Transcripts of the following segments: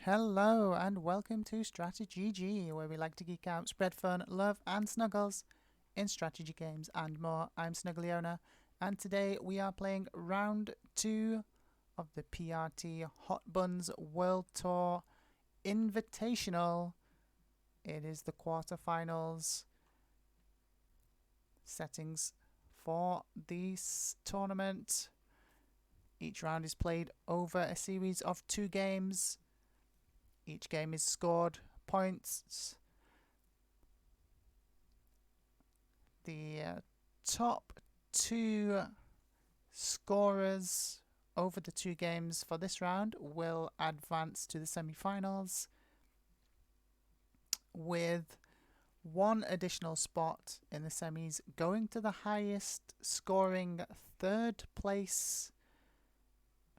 Hello and welcome to StratiGG, where we like to geek out, spread fun, love and snuggles in strategy games and more. I'm snuGGleona, and today we are playing round 2 of the PRT Bunz World Tour Invitational. It is the quarterfinals. Settings for this tournament: each round is played over a series of 2 games. Each game is scored points. The top 2 scorers over the 2 games for this round will advance to the semi-finals, with 1 additional spot in the semis going to the highest scoring 3rd place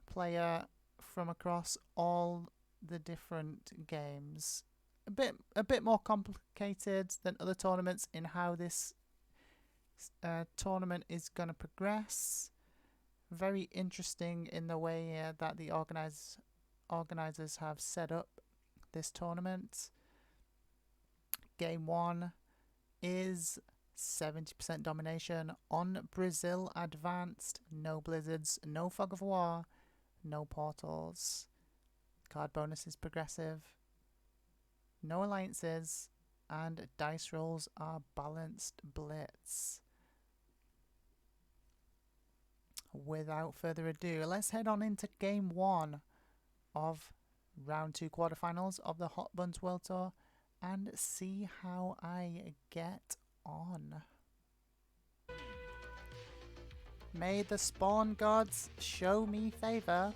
player from across all the different games. A bit more complicated than other tournaments in how this tournament is going to progress. Very interesting in the way that the organisers have set up this tournament. Game 1 is 70% domination on Brazil Advanced. No blizzards, no fog of war, no portals. Card bonus is progressive, no alliances, and dice rolls are balanced Blitz. Without further ado, let's head on into Game 1 of Round 2 quarterfinals of the Bunz World Tour and see how I get on. May the spawn gods show me favour.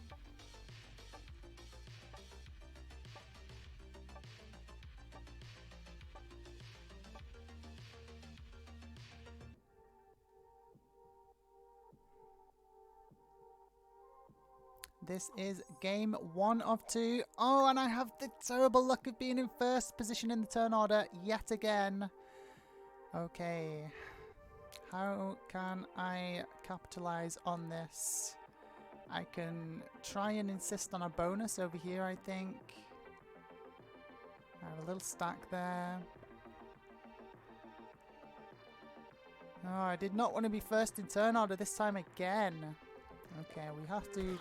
This is game 1 of 2. Oh, and I have the terrible luck of being in first position in the turn order yet again. Okay, how can I capitalise on this? I can try and insist on a bonus over here, I think. I have a little stack there. Oh, I did not want to be first in turn order this time again. Okay, we have to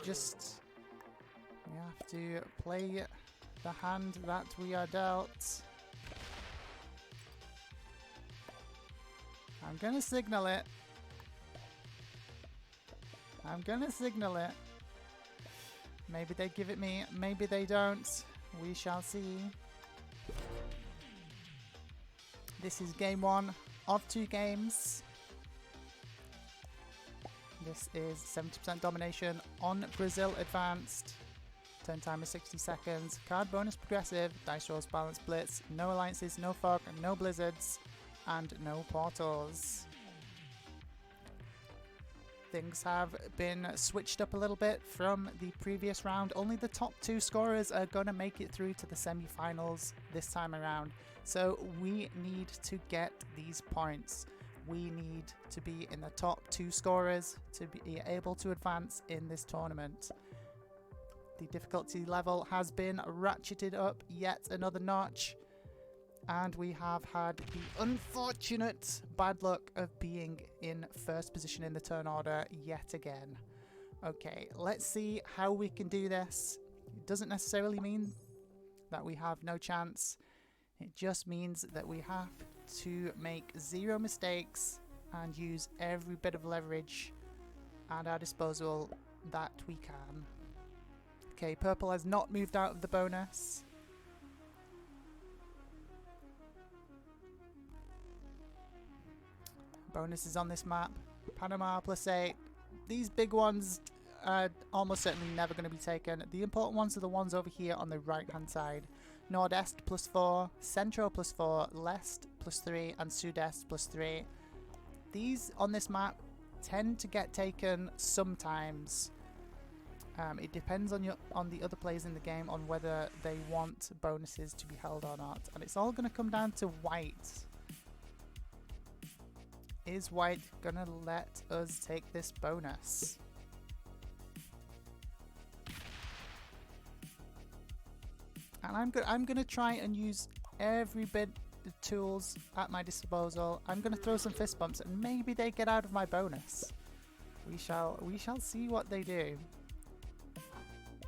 play the hand that we are dealt. I'm gonna signal it. Maybe they give it me, maybe they don't. We shall see. This is game 1 of 2 games. This is 70% domination on Brazil Advanced. Turn time is 60 seconds. Card bonus progressive. Dice rolls balanced Blitz. No alliances, no fog, no blizzards, and no portals. Things have been switched up a little bit from the previous round. Only the top 2 scorers are going to make it through to the semi-finals this time around. So we need to get these points. We need to be in the top 2 scorers to be able to advance in this tournament. The difficulty level has been ratcheted up yet another notch, and we have had the unfortunate bad luck of being in first position in the turn order yet again. Okay, let's see how we can do this. It doesn't necessarily mean that we have no chance. It just means that we have to make 0 mistakes and use every bit of leverage at our disposal that we can. Okay, purple has not moved out of the bonus. Bonuses on this map: Panama +8. These big ones are almost certainly never going to be taken. The important ones are the ones over here on the right hand side: Nordest +4, Centro +4, Lest +3, and Sudest +3. These on this map tend to get taken sometimes. It depends on the other players in the game on whether they want bonuses to be held or not, and it's all going to come down to white. Is white going to let us take this bonus? And I'm gonna try and use every bit of tools at my disposal. I'm gonna throw some fist bumps and maybe they get out of my bonus. We shall see what they do.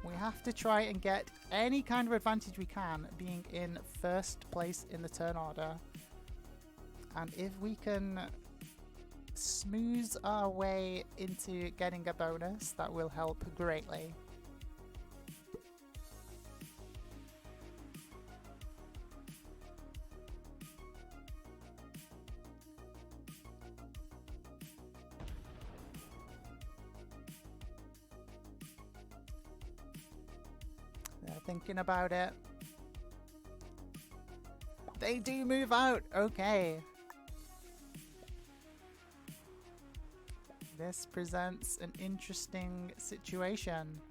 We have to try and get any kind of advantage we can, being in first place in the turn order. And if we can smooth our way into getting a bonus, that will help greatly. They're thinking about it. They do move out! Okay. This presents an interesting situation.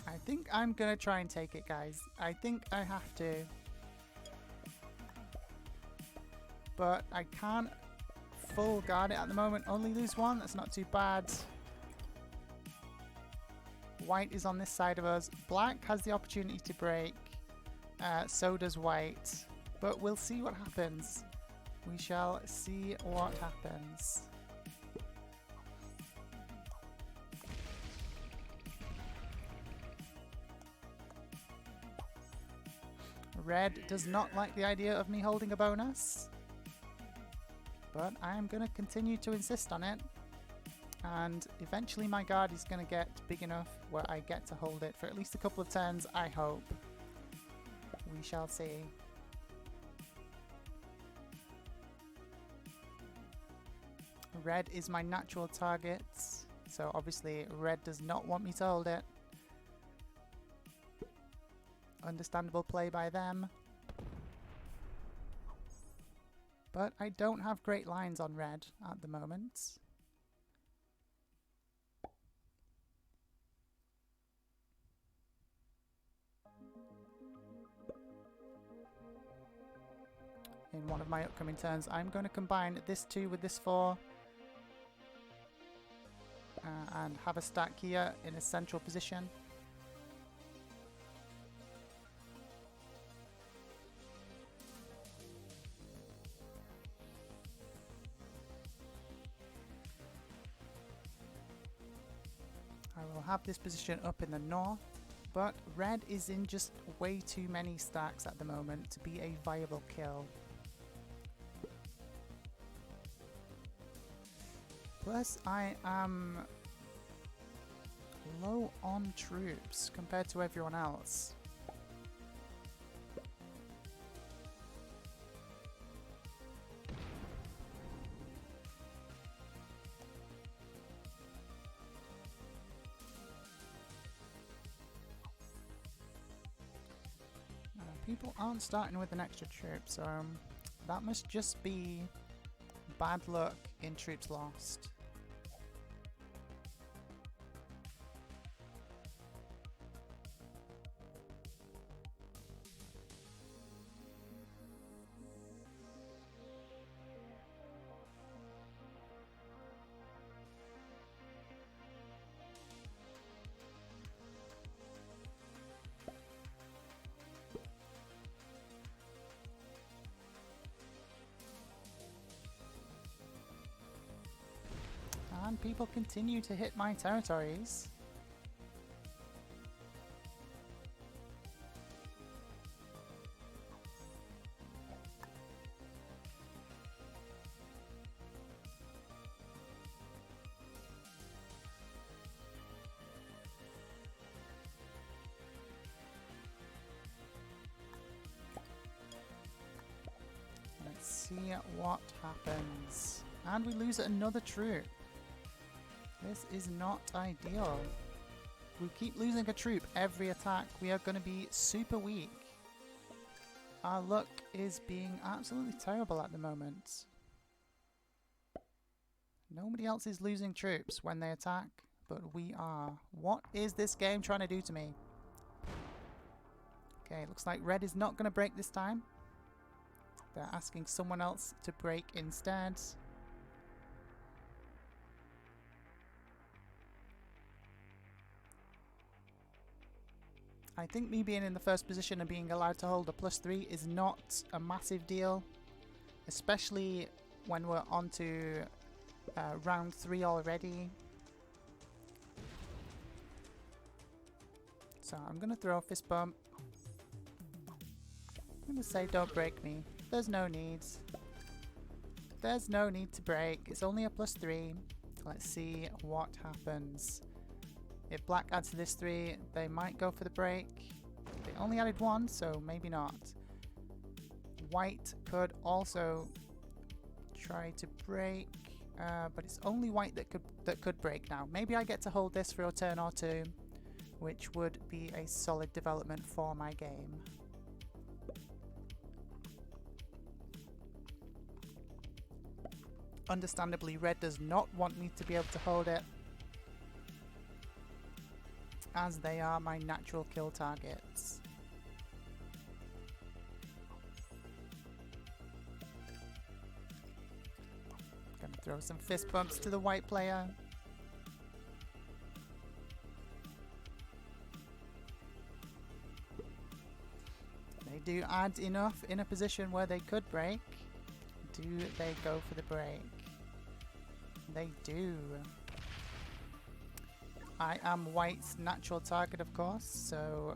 I think I'm gonna try and take it, guys. I think I have to. But I can't full guard it at the moment. Only lose one, that's not too bad. White is on this side of us. Black has the opportunity to break. So does white. But we'll see what happens. We shall see what happens. Red does not like the idea of me holding a bonus. But I'm going to continue to insist on it. And eventually my guard is going to get big enough where I get to hold it for at least a couple of turns, I hope. We shall see. Red is my natural target, so obviously red does not want me to hold it. Understandable play by them. But I don't have great lines on red at the moment. In one of my upcoming turns, I'm going to combine this 2 with this 4 and have a stack here in a central position. I will have this position up in the north, but red is in just way too many stacks at the moment to be a viable kill. Plus, I am low on troops compared to everyone else. People aren't starting with an extra troop, so that must just be bad luck in troops lost. And people continue to hit my territories. Let's see what happens. And we lose another troop. This is not ideal. We keep losing a troop every attack. We are going to be super weak. Our luck is being absolutely terrible at the moment. Nobody else is losing troops when they attack, but we are. What is this game trying to do to me? Okay, looks like red is not going to break this time. They're asking someone else to break instead. I think me being in the first position and being allowed to hold a +3 is not a massive deal, especially when we're on to round 3 already. So I'm going to throw a fist bump. I'm going to say don't break me. There's no need. There's no need to break. It's only a +3. Let's see what happens. If black adds to this 3, they might go for the break. They only added 1, so maybe not. White could also try to break, but it's only white that could break now. Maybe I get to hold this for a turn or 2, which would be a solid development for my game. Understandably, red does not want me to be able to hold it, as they are my natural kill targets. Gonna throw some fist bumps to the white player. They do add enough in a position where they could break. Do they go for the break? They do. I am white's natural target, of course, so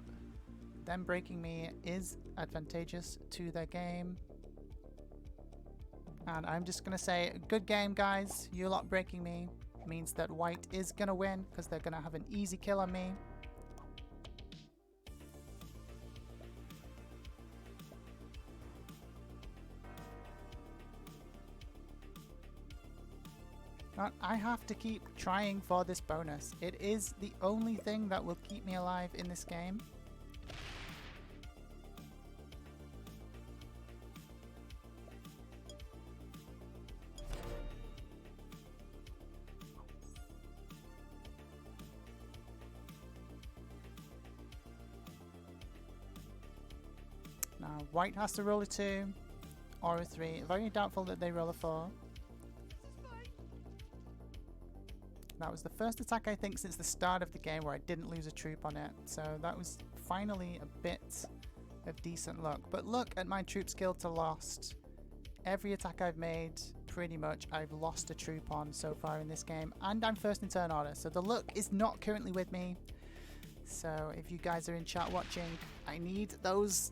them breaking me is advantageous to their game. And I'm just going to say, good game, guys. You lot breaking me means that white is going to win because they're going to have an easy kill on me. But I have to keep trying for this bonus. It is the only thing that will keep me alive in this game. Now, white has to roll a 2 or a 3. Very doubtful that they roll a 4. That was the first attack, I think, since the start of the game where I didn't lose a troop on it. So that was finally a bit of decent luck. But look at my troop skill to lost. Every attack I've made, pretty much, I've lost a troop on so far in this game. And I'm first in turn order. So the luck is not currently with me. So if you guys are in chat watching, I need those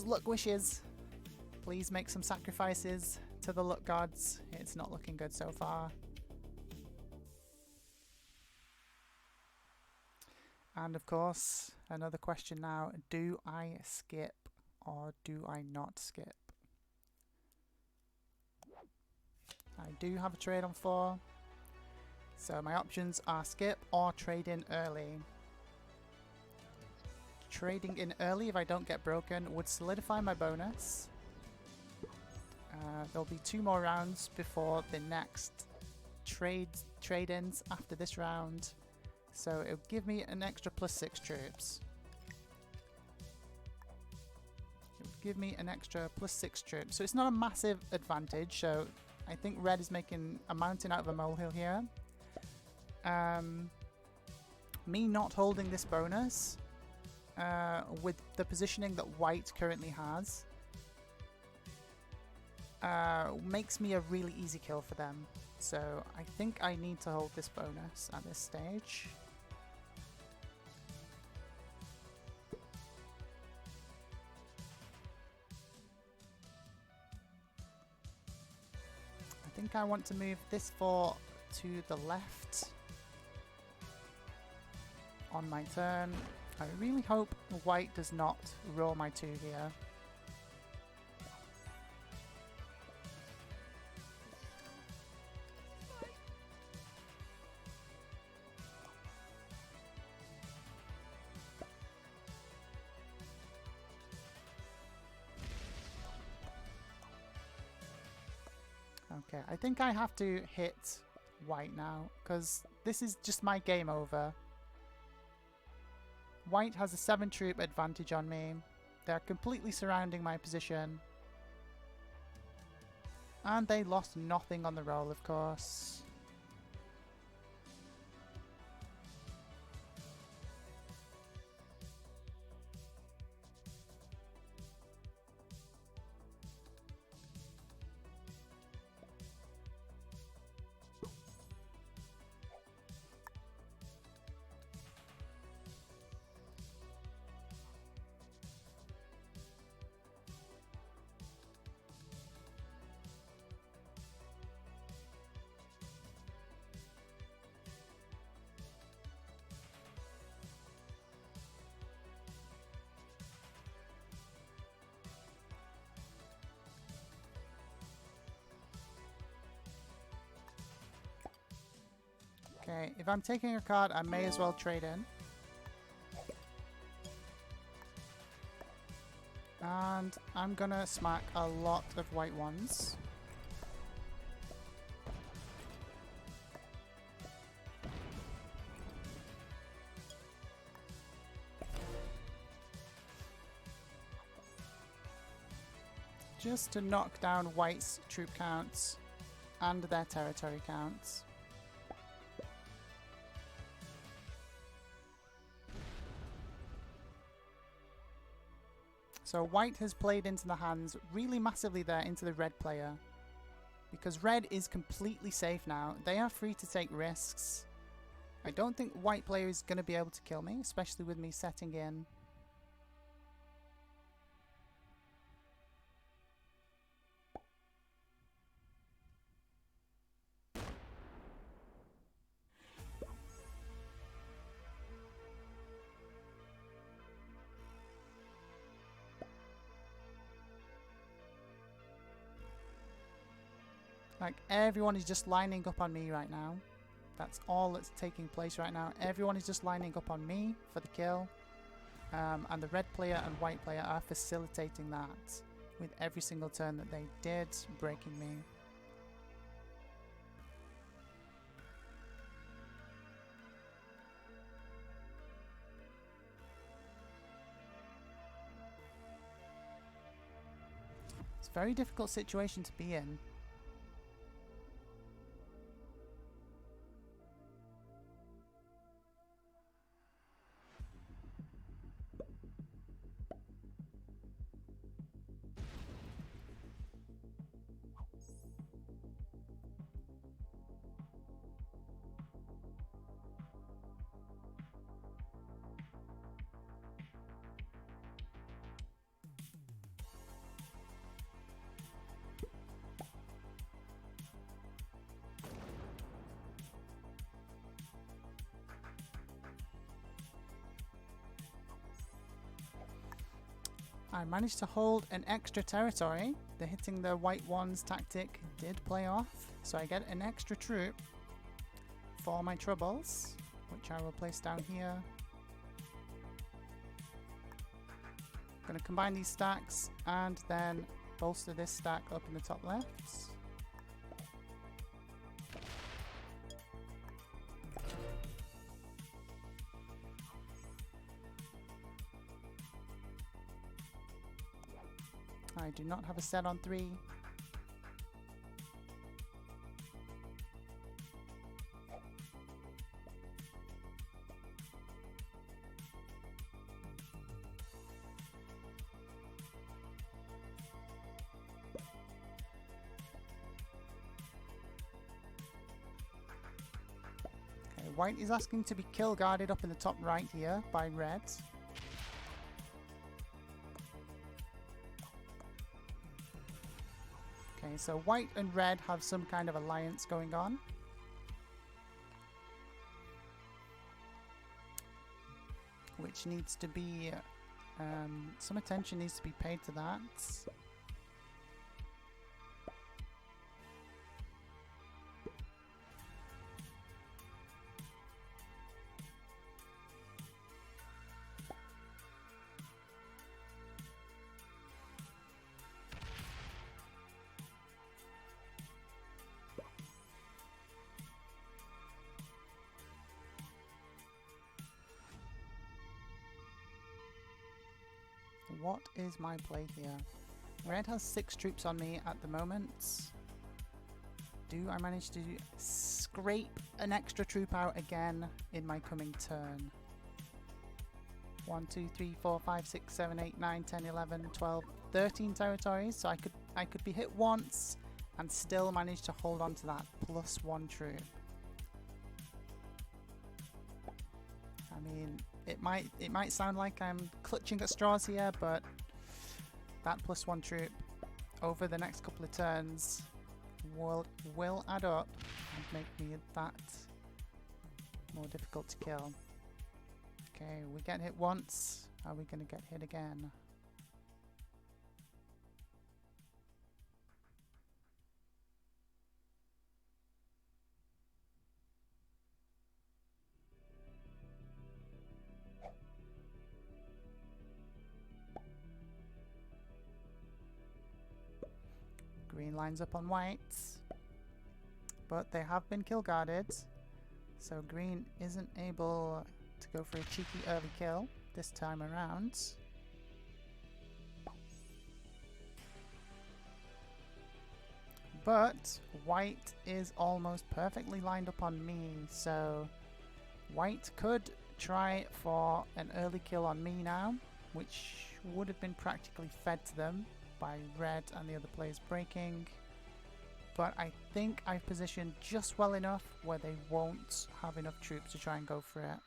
luck wishes. Please make some sacrifices to the luck gods. It's not looking good so far. And of course, another question now, do I skip or do I not skip? I do have a trade on 4, so my options are skip or trade in early. Trading in early, if I don't get broken, would solidify my bonus. There'll be 2 more rounds before the next trade-ins after this round. So it'll give me an extra +6 troops. It'll give me an extra +6 troops. So it's not a massive advantage. So I think red is making a mountain out of a molehill here. Me not holding this bonus with the positioning that white currently has makes me a really easy kill for them. So I think I need to hold this bonus at this stage. I think I want to move this 4 to the left on my turn. I really hope white does not roll my 2 here. Okay, I think I have to hit white now, because this is just my game over. White has a 7 troop advantage on me. They're completely surrounding my position. And they lost nothing on the roll, of course. Okay, if I'm taking a card, I may as well trade in. And I'm gonna smack a lot of white ones. Just to knock down white's troop counts and their territory counts. So white has played into the hands really massively there into the red player. Because red is completely safe now. They are free to take risks. I don't think white player is going to be able to kill me, especially with me setting in. Like, everyone is just lining up on me right now. That's all that's taking place right now. Everyone is just lining up on me for the kill. And the red player and white player are facilitating that with every single turn that they did, breaking me. It's a very difficult situation to be in. I managed to hold an extra territory. The hitting the white ones tactic did play off. So I get an extra troop for my troubles, which I will place down here. I'm going to combine these stacks and then bolster this stack up in the top left. I do not have a set on 3. Okay, white is asking to be kill guarded up in the top right here by red. Okay, so white and red have some kind of alliance going on. Which needs to be... some attention needs to be paid to that. what is my play here? Red has 6 troops on me at the moment. Do I manage to scrape an extra troop out again in my coming turn? 1, 2, 3, 4, 5, 6, 7, 8, 9, 10, 11, 12, 13 territories. So I could be hit once and still manage to hold on to that +1 troop. I mean, it might sound like I'm clutching at straws here, but that +1 troop over the next couple of turns will add up and make me that more difficult to kill. Okay, we get hit once. Are we going to get hit again? Green lines up on white, but they have been kill guarded, so green isn't able to go for a cheeky early kill this time around. But white is almost perfectly lined up on me, so white could try for an early kill on me now, which would have been practically fed to them by red and the other players breaking. But I think I've positioned just well enough where they won't have enough troops to try and go for it.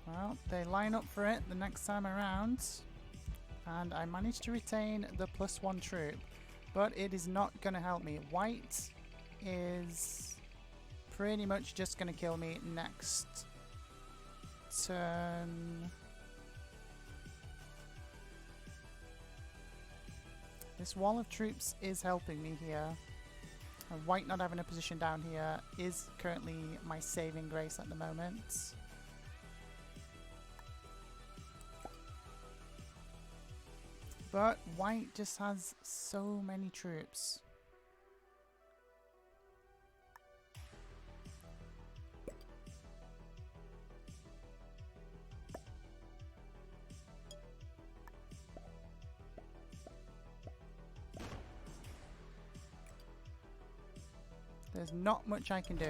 Well, they line up for it the next time around, and I managed to retain the +1 troop, but it is not going to help me. White is pretty much just going to kill me next turn. This wall of troops is helping me here. And white not having a position down here is currently my saving grace at the moment. But white just has so many troops. There's not much I can do.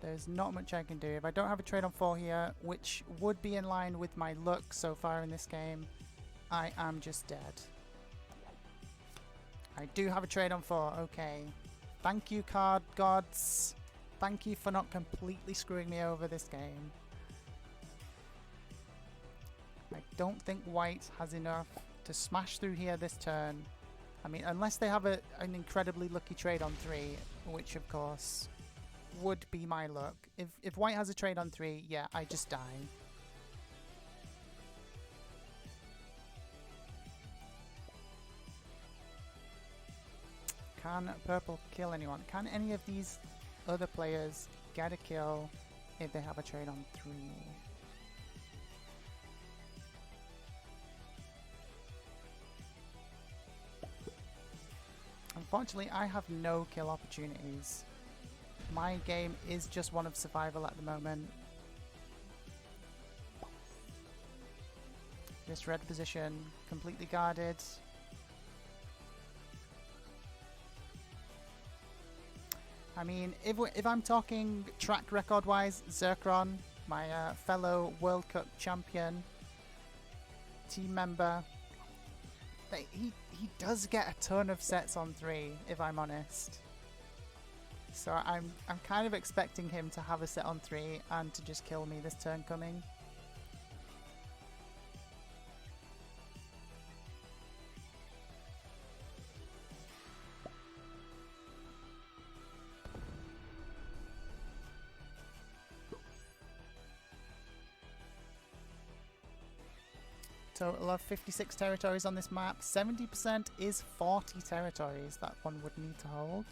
There's not much I can do. If I don't have a trade on 4 here, which would be in line with my luck so far in this game, I am just dead. I do have a trade on 4, okay. Thank you, card gods. Thank you for not completely screwing me over this game. I don't think white has enough to smash through here this turn. I mean, unless they have an incredibly lucky trade on 3, which of course would be my luck. If white has a trade on 3, yeah, I just die. Can purple kill anyone? Can any of these other players get a kill if they have a trade on 3? Unfortunately, I have no kill opportunities. My game is just one of survival at the moment. This red position completely guarded. I mean, if I'm talking track record wise, Zerkron, my fellow World Cup champion, team member, he does get a ton of sets on 3, if I'm honest. So I'm kind of expecting him to have a set on 3 and to just kill me this turn coming. Total of 56 territories on this map. 70% is 40 territories that one would need to hold.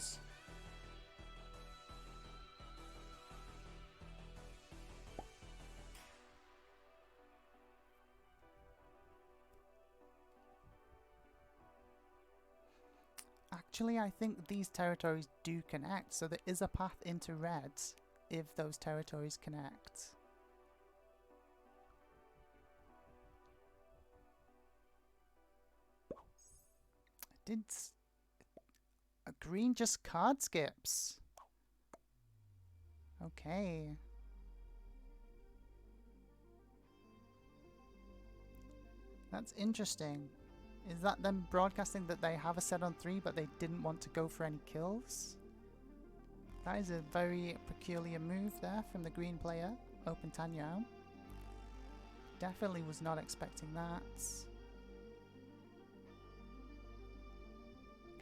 Actually, I think these territories do connect, so there is a path into red if those territories connect. A green just card skips. Okay. That's interesting. Is that them broadcasting that they have a set on 3 but they didn't want to go for any kills? That is a very peculiar move there from the green player, Open Tanyao. Definitely was not expecting that.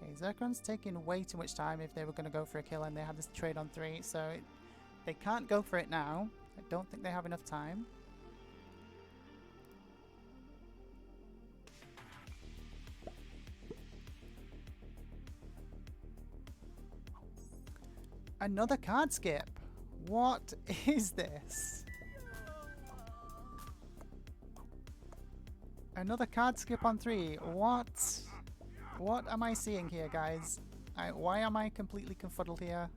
Okay, Zircon's taking way too much time if they were going to go for a kill and they had this trade on 3, so they can't go for it now. I don't think they have enough time. Another card skip. What is this? Another card skip on 3. What am I seeing here, guys? Why am I completely confuddled here?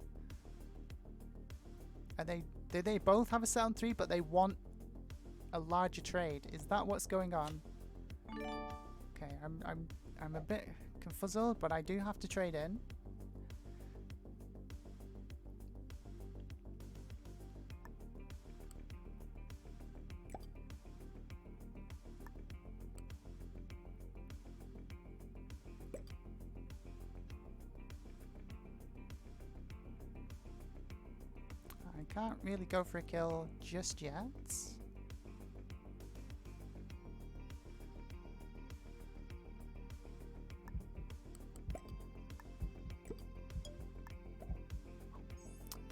Do they both have a set on 3 but they want a larger trade? Is that what's going on? Okay, I'm a bit confuzzled, but I do have to trade in. I can't really go for a kill just yet.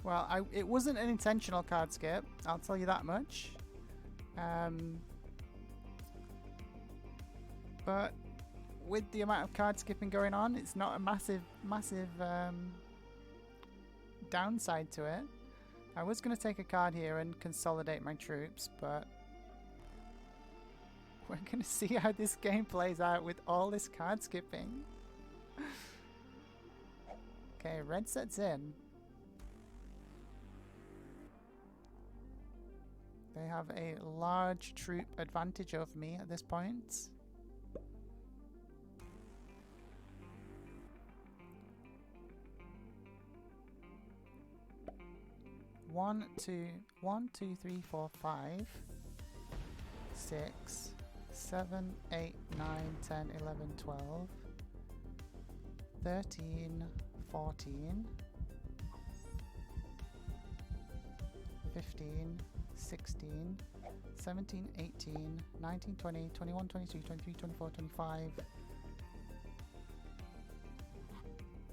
Well, it wasn't an intentional card skip, I'll tell you that much. But with the amount of card skipping going on, it's not a massive downside to it. I was going to take a card here and consolidate my troops, but we're going to see how this game plays out with all this card skipping. Okay, red sets in. They have a large troop advantage over me at this point. One, two, 3, 4, 5, 6, 7, 8, 9, 10, 11, 12, 13, 14, 15, 16, 17, 18, 19, 20, 21, 22, 23, 24, 25.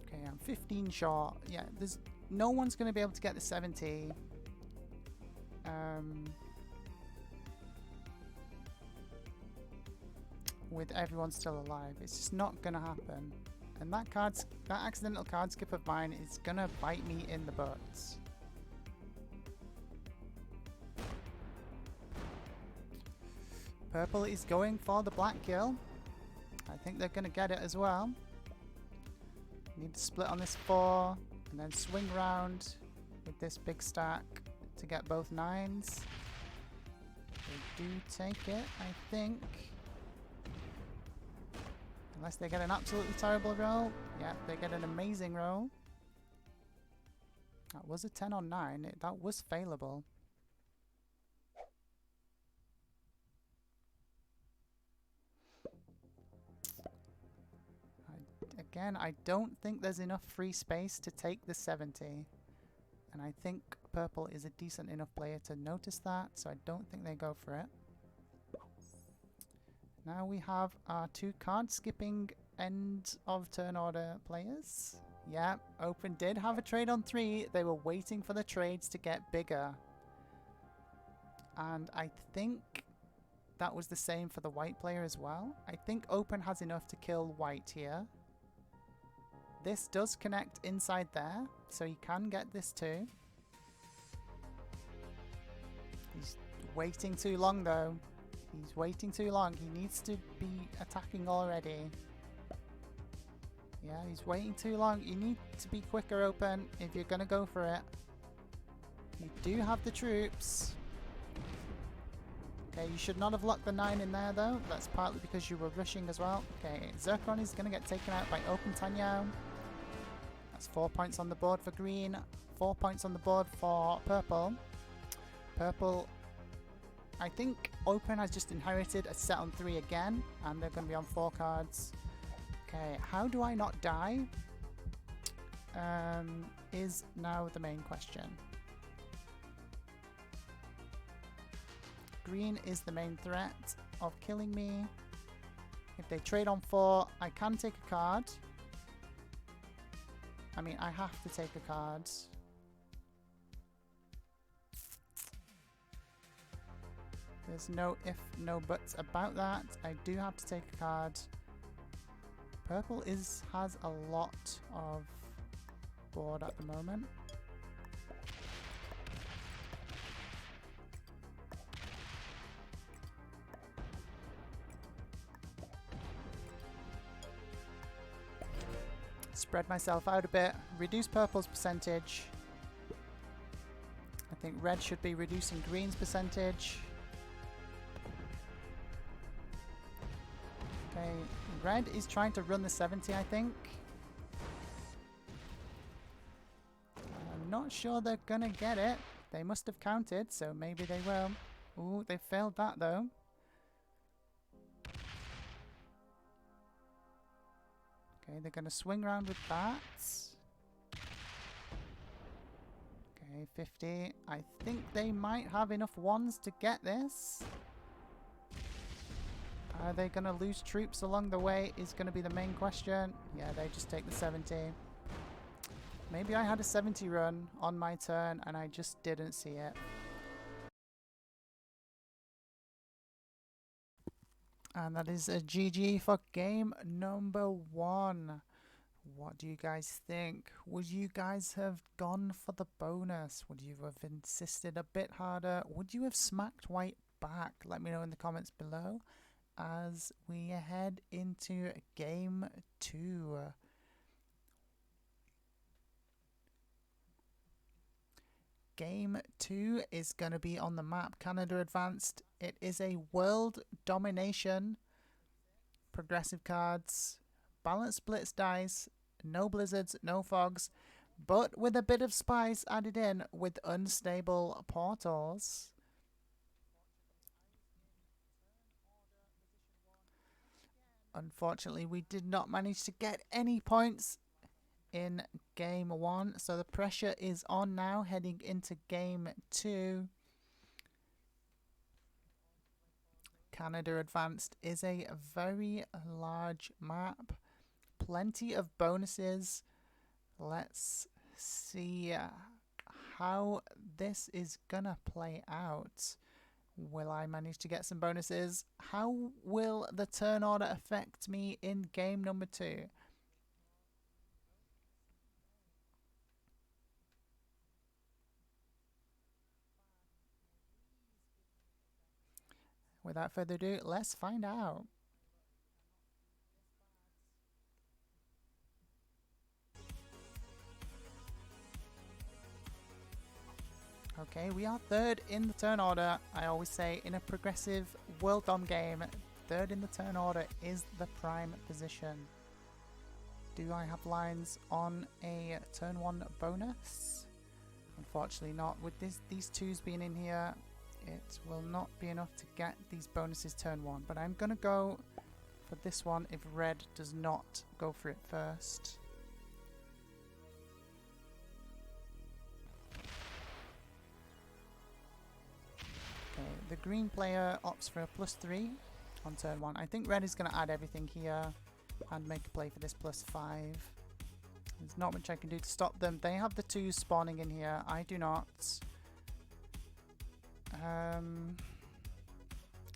Okay, I'm 15 short. Yeah, no one's going to be able to get the 70. With everyone still alive. It's just not going to happen. And that accidental card skip of mine is going to bite me in the butt. Purple is going for the black kill. I think they're going to get it as well. Need to split on this 4 and then swing round with this big stack to get both 9s. They do take it, I think. Unless they get an absolutely terrible roll. Yeah, they get an amazing roll. That was a 10 on 9. That was failable. Again, I don't think there's enough free space to take the 70. And I think purple is a decent enough player to notice that, so I don't think they go for it. Now we have our 2 card skipping end of turn order players. Yeah, Open did have a trade on 3. They were waiting for the trades to get bigger. And I think that was the same for the white player as well. I think open has enough to kill white here. This does connect inside there, so he can get this too. He's waiting too long though. He's waiting too long. He needs to be attacking already. Yeah, he's waiting too long. You need to be quicker open if you're going to go for it. You do have the troops. Okay, you should not have locked the 9 in there though. That's partly because you were rushing as well. Okay, Zircon is going to get taken out by Open Tanyao. That's 4 points on the board for green. 4 points on the board for purple. Purple, I think Open has just inherited a set on 3 again. And they're going to be on 4 cards. Okay, how do I not die? Is now the main question. Green is the main threat of killing me. If they trade on 4, I can take a card. I mean, I have to take a card. There's no if, no buts about that. I do have to take a card. Purple has a lot of board at the moment. Spread myself out a bit, reduce purple's percentage. I think red should be reducing green's percentage. Okay, red is trying to run the 70, I think. I'm not sure they're gonna get it. They must have counted, so maybe they will. Ooh, they failed that though. Okay, they're gonna swing around with that. Okay, 50. I think they might have enough ones to get this. Are they going to lose troops along the way is going to be the main question. Yeah, they just take the 70. Maybe I had a 70 run on my turn and I just didn't see it. And that is a GG for game number 1. What do you guys think? Would you guys have gone for the bonus? Would you have insisted a bit harder? Would you have smacked white back? Let me know in the comments below as we head into game 2. Game 2 is going to be on the map Canada Advanced. It is a world domination. Progressive cards, balanced blitz dice, no blizzards, no fogs, but with a bit of spice added in with unstable portals. Unfortunately, we did not manage to get any points in game 1, so the pressure is on now heading into game 2. Canada Advanced is a very large map, plenty of bonuses. Let's see how this is gonna play out. Will I manage to get some bonuses? How will the turn order affect me in game number 2? Without further ado, let's find out. Okay, we are third in the turn order. I always say in a progressive World Dom game, third in the turn order is the prime position. Do I have lines on a turn 1 bonus? Unfortunately not. With these 2s being in here, it will not be enough to get these bonuses turn 1. But I'm going to go for this one if red does not go for it first. Okay, the green player opts for a +3 on turn 1. I think red is going to add everything here and make a play for this +5. There's not much I can do to stop them. They have the 2s spawning in here. I do not.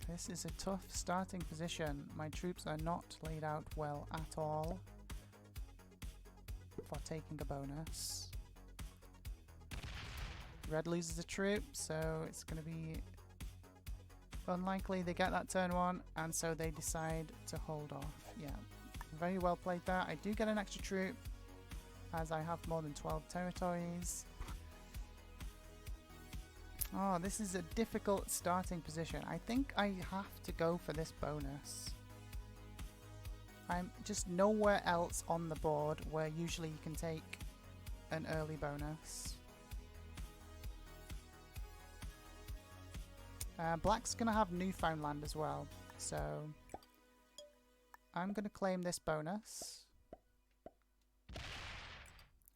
This is a tough starting position. My troops are not laid out well at all for taking a bonus. Red loses a troop, so it's going to be unlikely they get that turn one, and so they decide to hold off. Yeah, very well played there. I do get an extra troop, as I have more than 12 territories. Oh, this is a difficult starting position. I think I have to go for this bonus. I'm just nowhere else on the board where usually you can take an early bonus. Black's going to have Newfoundland as well, so I'm going to claim this bonus.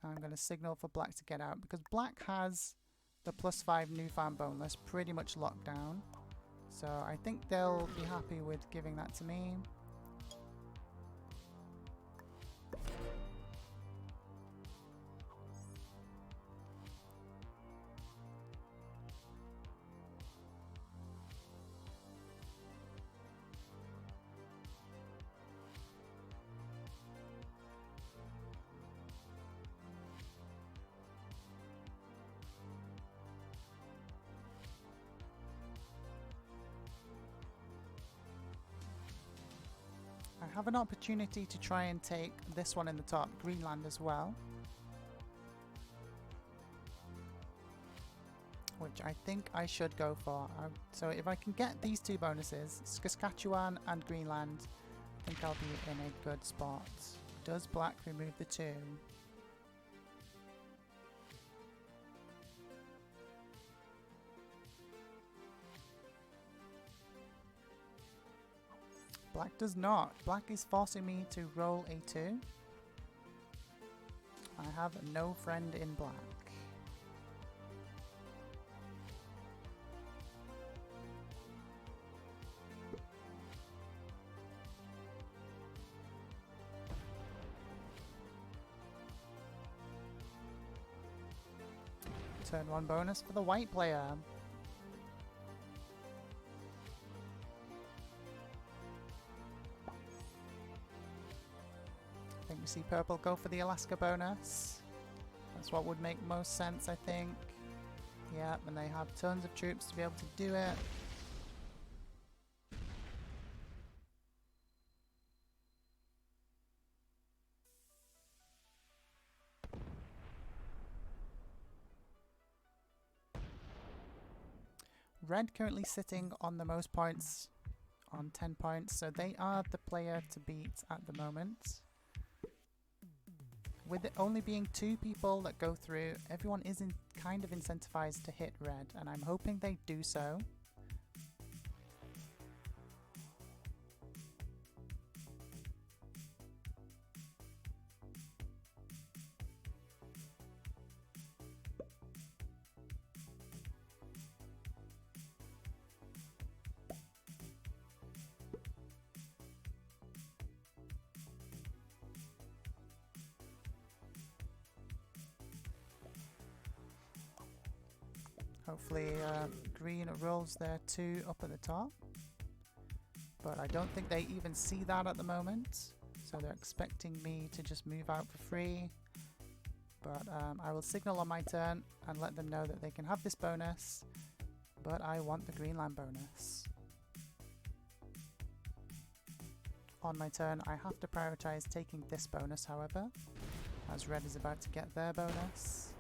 I'm going to signal for Black to get out, because Black has the +5 Newfound bonus pretty much locked down. So I think they'll be happy with giving that to me. I have an opportunity to try and take this one in the top, Greenland, as well, which I think I should go for. So if I can get these two bonuses, Saskatchewan and Greenland, I think I'll be in a good spot. Does Black remove the 2? Black does not. Black is forcing me to roll a 2. I have no friend in Black. Turn 1 bonus for the white player. I think we see purple go for the Alaska bonus. That's what would make most sense, I think. Yep, and they have tons of troops to be able to do it. Red currently sitting on the most points, on 10 points, so they are the player to beat at the moment. With it only being 2 people that go through, everyone is kind of incentivized to hit red, and I'm hoping they do so. Hopefully green rolls their 2 up at the top, but I don't think they even see that at the moment, so they're expecting me to just move out for free. But I will signal on my turn and let them know that they can have this bonus, but I want the Greenland bonus. On my turn I have to prioritize taking this bonus, however, as red is about to get their bonus.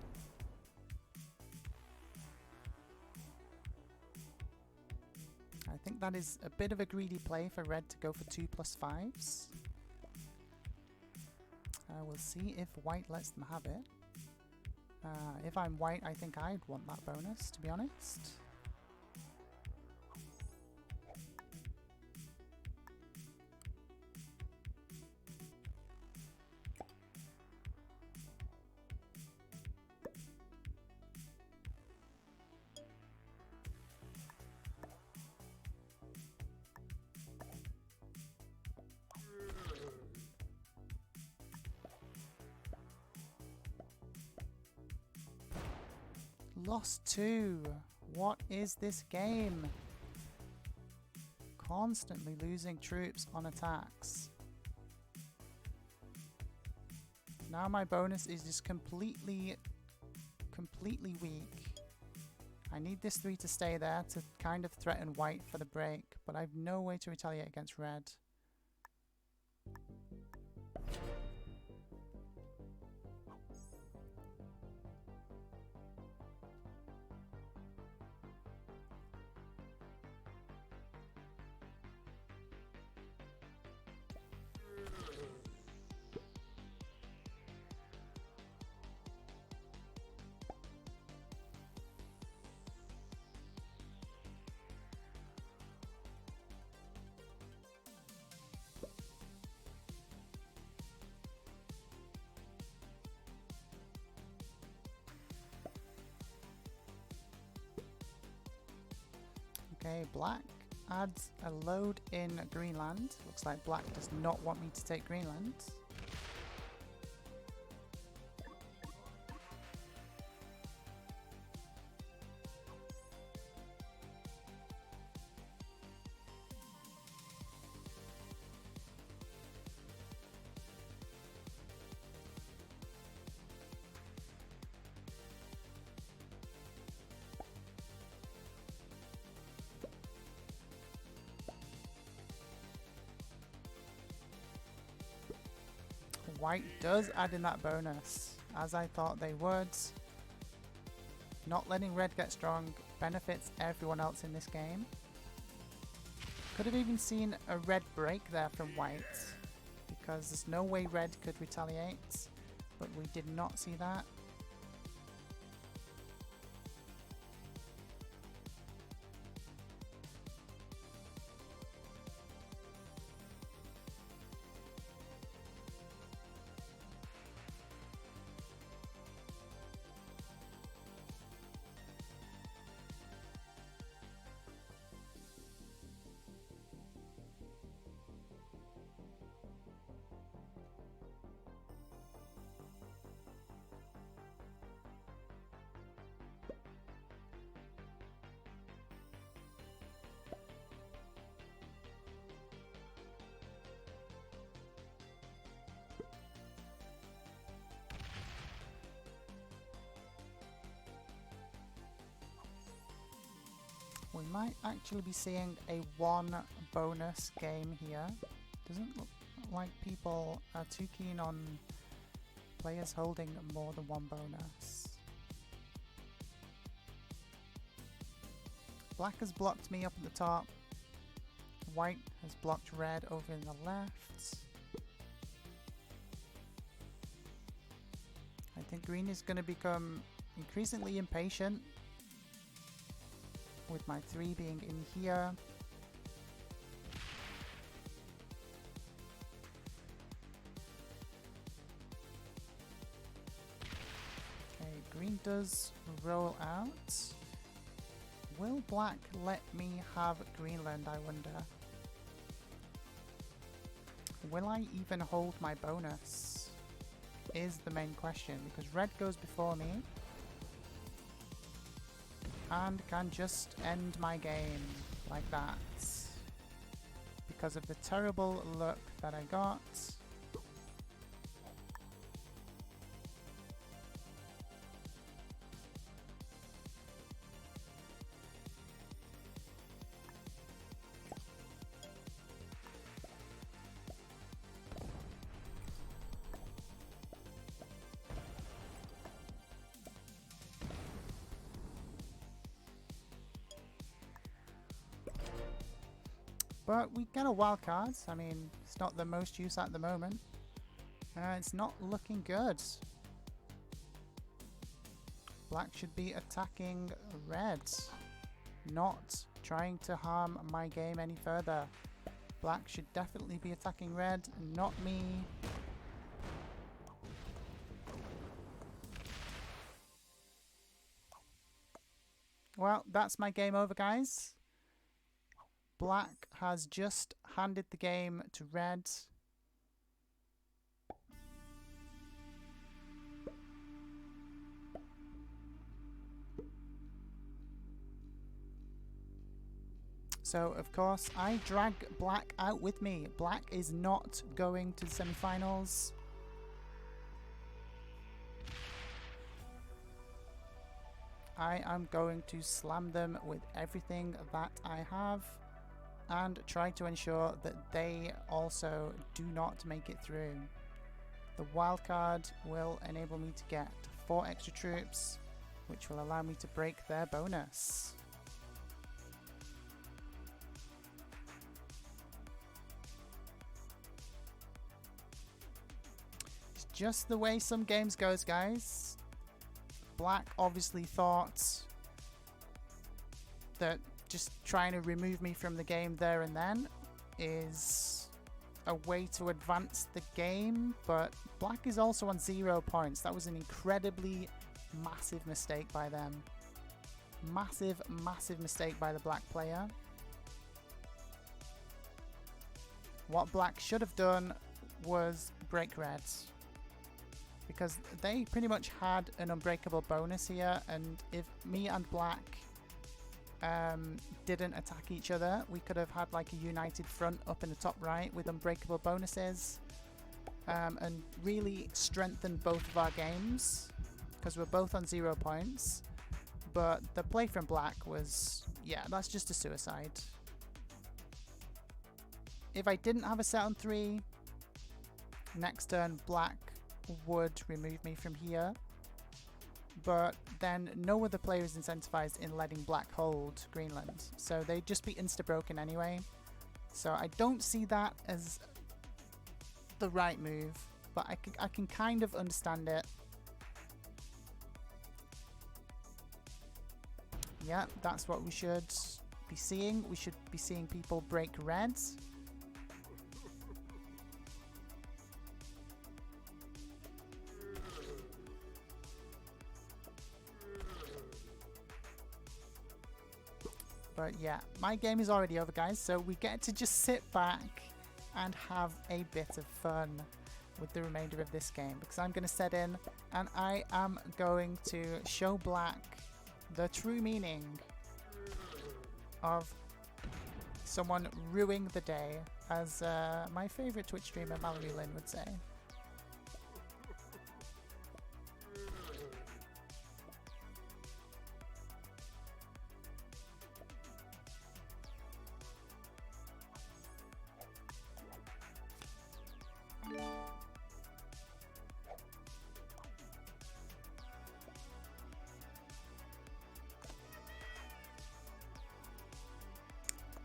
I think that is a bit of a greedy play for red to go for 2 +5s. We'll see if white lets them have it. If I'm white, I think I'd want that bonus, to be honest. Lost 2. What is this game? constantly losing troops on attacks. Now my bonus is just completely weak. I need this 3 to stay there to kind of threaten white for the break, but I have no way to retaliate against red. Okay, black adds a load in Greenland. Looks like black does not want me to take Greenland. White does add in that bonus, as I thought they would. Not letting red get strong benefits everyone else in this game. Could have even seen a red break there from white, because there's no way red could retaliate, but we did not see that. We might actually be seeing a 1 bonus game here. Doesn't look like people are too keen on players holding more than 1 bonus. Black has blocked me up at the top. White has blocked red over in the left. I think green is going to become increasingly impatient, with my 3 being in here. Okay, green does roll out. Will black let me have Greenland, I wonder? Will I even hold my bonus? Is the main question, because red goes before me and can just end my game like that because of the terrible luck that I got. But we get a wild card. I mean, it's not the most use at the moment. It's not looking good. Black should be attacking red, not trying to harm my game any further. Black should definitely be attacking red, not me. Well, that's my game over, guys. Black has just handed the game to red. So, of course, I drag black out with me. Black is not going to the semi-finals. I am going to slam them with everything that I have and try to ensure that they also do not make it through. The wildcard will enable me to get 4 extra troops, which will allow me to break their bonus. It's just the way some games goes, guys. Black obviously thought that just trying to remove me from the game there and then is a way to advance the game, but black is also on 0 points. That was an incredibly massive mistake by them. Massive, massive mistake by the black player. What black should have done was break red, because they pretty much had an unbreakable bonus here, and if me and black didn't attack each other, we could have had like a united front up in the top right with unbreakable bonuses, and really strengthened both of our games, because we're both on 0 points. But the play from black was, yeah, that's just a suicide. If I didn't have a set on 3, next turn black would remove me from here, but then no other player is incentivized in letting black hold Greenland, so they'd just be insta-broken anyway. So I don't see that as the right move, but I can kind of understand it. Yeah, that's what we should be seeing. We should be seeing people break reds. But yeah, my game is already over, guys, so we get to just sit back and have a bit of fun with the remainder of this game, because I'm going to set in and I am going to show black the true meaning of someone ruining the day, as my favourite Twitch streamer Mallory Lynn would say.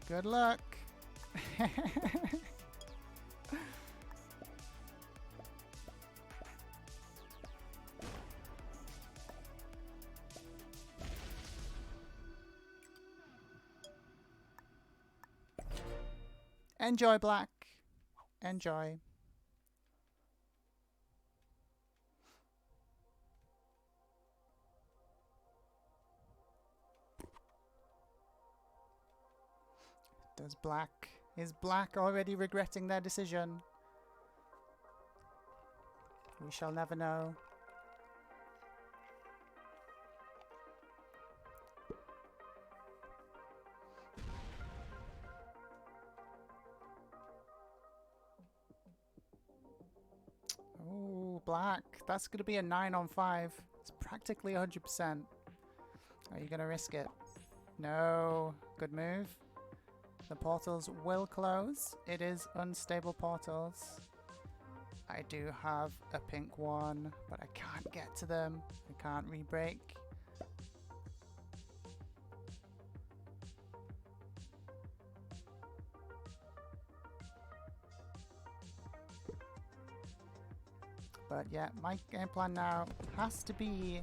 Good luck. Enjoy, black. Enjoy. Does black... Is black already regretting their decision? We shall never know. Oh, black. That's going to be a 9 on 5. It's practically 100%. Are you going to risk it? No. Good move. The portals will close. It is unstable portals. I do have a pink one, but I can't get to them. I can't re-break. But yeah, my game plan now has to be,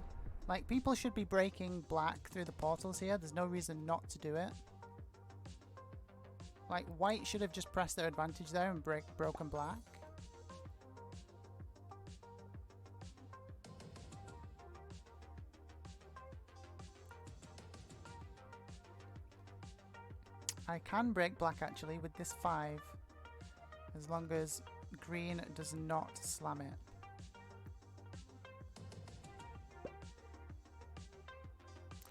like, people should be breaking black through the portals here. There's no reason not to do it. Like, white should have just pressed their advantage there and broken black. I can break black actually with this 5, as long as green does not slam it.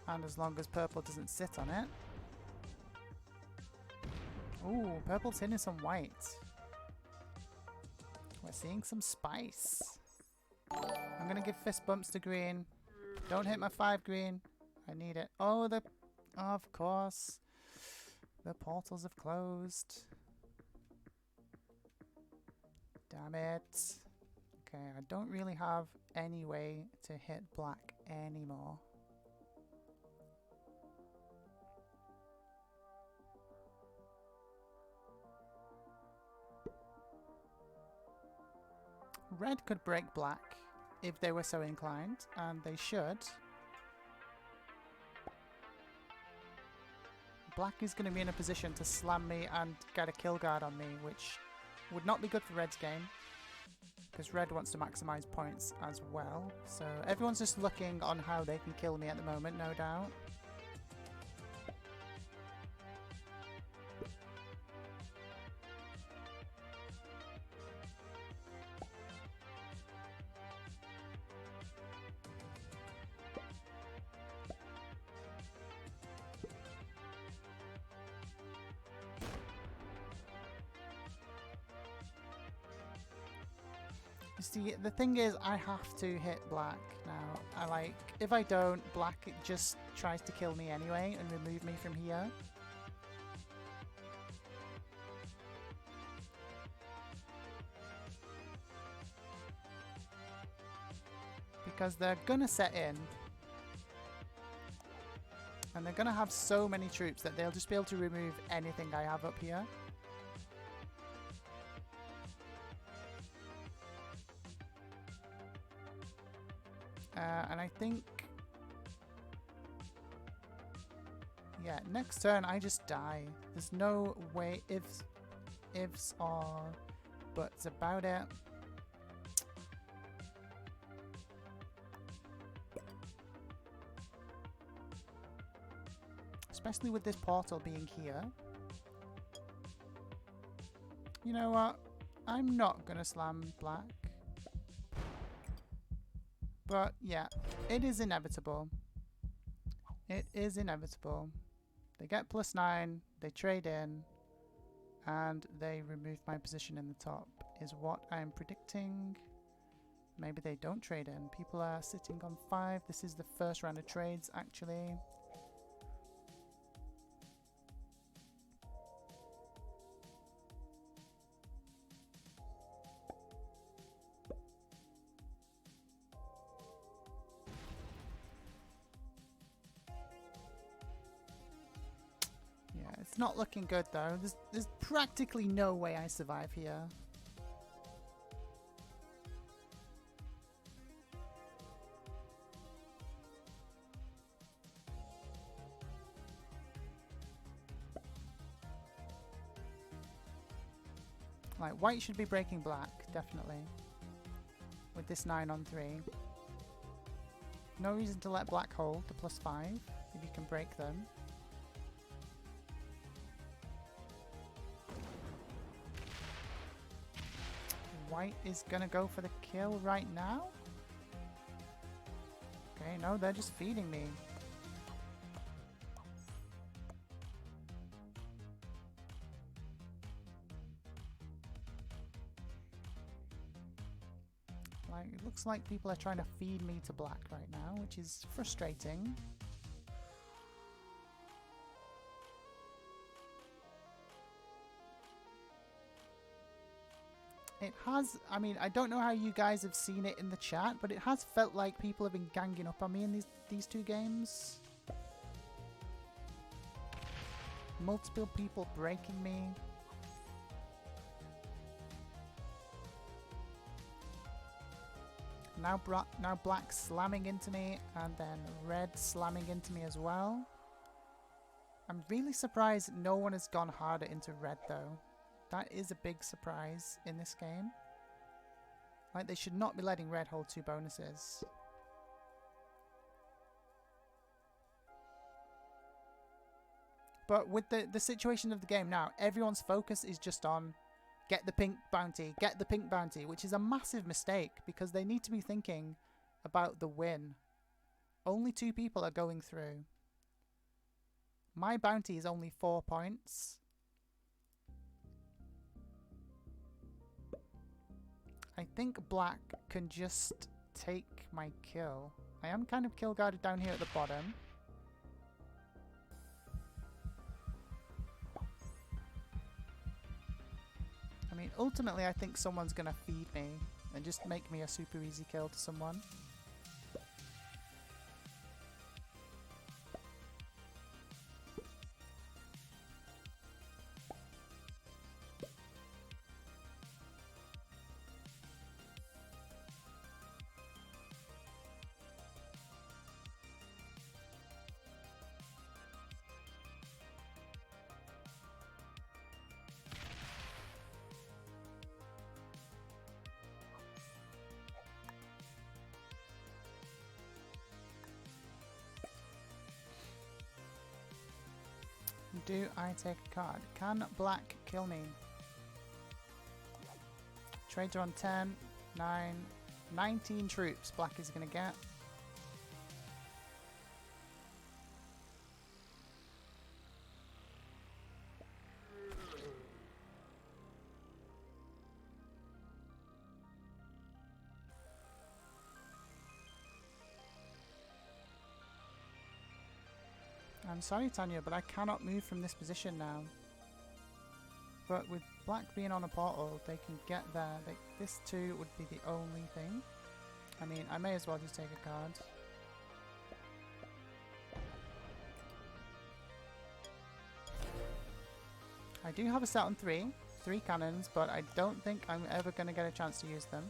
And as long as purple doesn't sit on it. Ooh, purple's hitting some white. We're seeing some spice. I'm gonna give fist bumps to green. Don't hit my 5 green. I need it. Oh, of course. The portals have closed. Damn it. Okay, I don't really have any way to hit black anymore. Red could break black if they were so inclined, and they should. Black is going to be in a position to slam me and get a kill guard on me, which would not be good for Red's game, because Red wants to maximize points as well. So everyone's just looking on how they can kill me at the moment, no doubt. You see, the thing is, I have to hit black now. If I don't, black just tries to kill me anyway and remove me from here. Because they're gonna set in. And they're gonna have so many troops that they'll just be able to remove anything I have up here. And I think, yeah, next turn I just die. There's no way, ifs or buts about it. Especially with this portal being here. You know what? I'm not gonna slam black. But yeah, it is inevitable. It is inevitable. They get +9, they trade in, and they remove my position in the top, is what I'm predicting. Maybe they don't trade in. People are sitting on 5. This is the first round of trades, actually. It's not looking good though. There's practically no way I survive here. Like, white should be breaking black, definitely. With this 9 on 3. No reason to let black hold the +5 if you can break them. White is gonna go for the kill right now. Okay, no, they're just feeding me. Like, it looks like people are trying to feed me to black right now, which is frustrating. It has, I mean, I don't know how you guys have seen it in the chat, but it has felt like people have been ganging up on me in these two games. Multiple people breaking me. Now black slamming into me, and then red slamming into me as well. I'm really surprised no one has gone harder into red though. That is a big surprise in this game. Like, they should not be letting red hold 2 bonuses. But with the situation of the game now, everyone's focus is just on get the pink bounty, which is a massive mistake because they need to be thinking about the win. Only 2 people are going through. My bounty is only 4 points. think black can just take my kill. I am kind of kill guarded down here at the bottom. I mean, ultimately I think someone's gonna feed me and just make me a super easy kill to someone. Do I take a card? Can black kill me? Trades are on 10, 9, 19 troops black is going to get. I'm sorry, Tanya, but I cannot move from this position now. But with black being on a portal, they can get there. This too would be the only thing. I mean, I may as well just take a card. I do have a set on three cannons, but I don't think I'm ever going to get a chance to use them.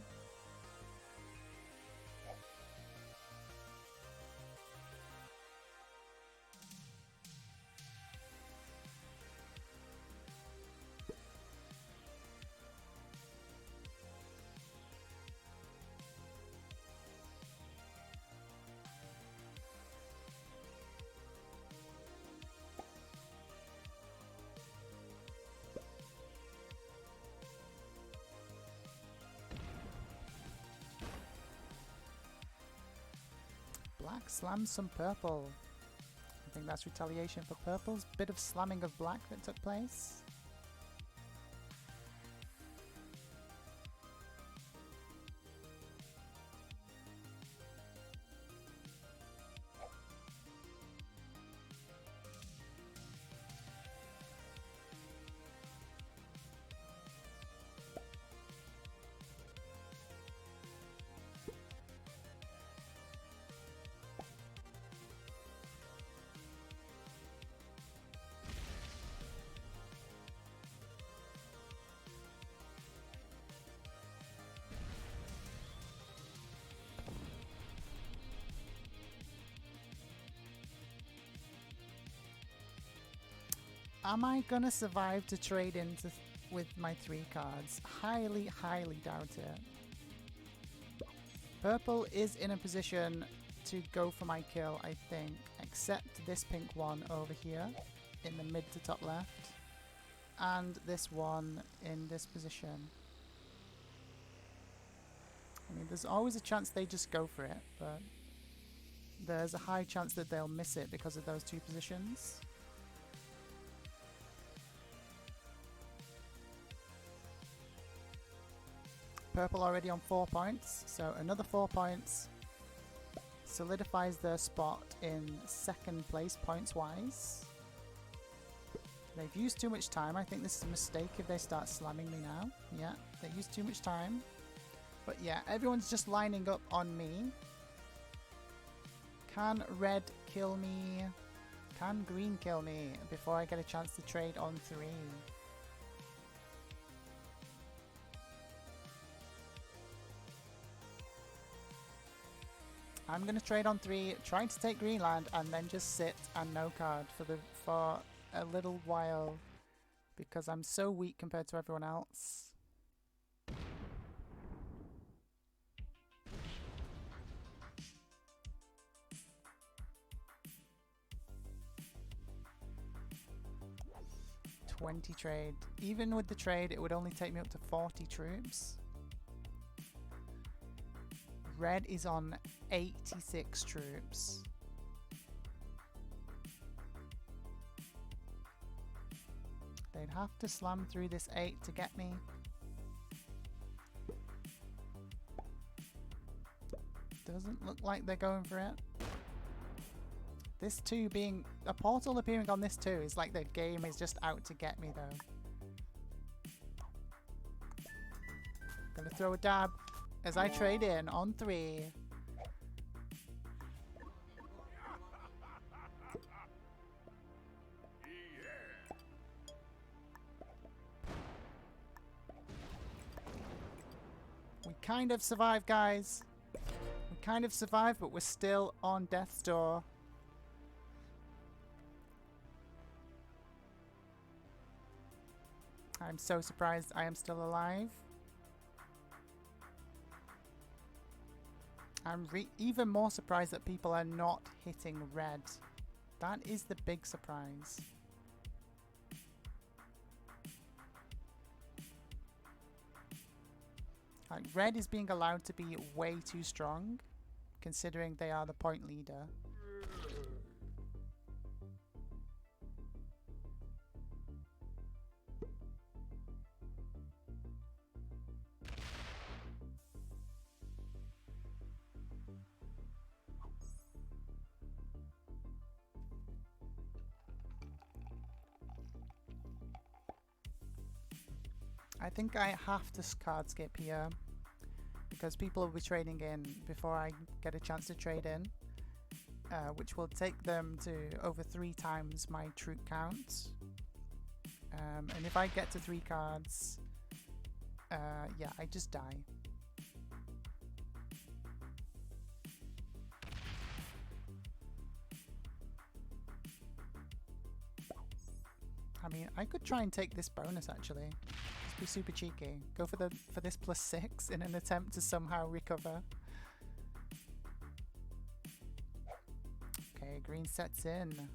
Black slams some purple. I think that's retaliation for purple's bit of slamming of black that took place. Am I gonna survive to trade into with my 3 cards? Highly, highly doubt it. Purple is in a position to go for my kill, I think, except this pink one over here in the mid to top left, and this one in this position. I mean, there's always a chance they just go for it, but there's a high chance that they'll miss it because of those 2 positions. Purple already on 4 points, so another 4 points solidifies their spot in 2nd place points wise. They've used too much time. I think this is a mistake if they start slamming me now. Yeah, they used too much time. But yeah, everyone's just lining up on me. Can red kill me? Can green kill me before I get a chance to trade on 3? I'm going to trade on 3, trying to take Greenland, and then just sit and no card for a little while because I'm so weak compared to everyone else. $20 trade. Even with the trade, it would only take me up to 40 troops. Red is on 86 troops. They'd have to slam through this 8 to get me. Doesn't look like they're going for it. This 2 being... a portal appearing on this 2 is like the game is just out to get me, though. Gonna throw a dab as I trade in on 3. We kind of survived, guys. We kind of survived, but we're still on death's door. I'm so surprised I am still alive. I'm even more surprised that people are not hitting red. That is the big surprise. Like, red is being allowed to be way too strong, considering they are the point leader. I think I have to card skip here because people will be trading in before I get a chance to trade in, which will take them to over 3 times my troop count. And if I get to 3 cards, yeah, I just die. I mean, I could try and take this bonus actually. Be super cheeky. Go for this +6 in an attempt to somehow recover. Okay, green sets in.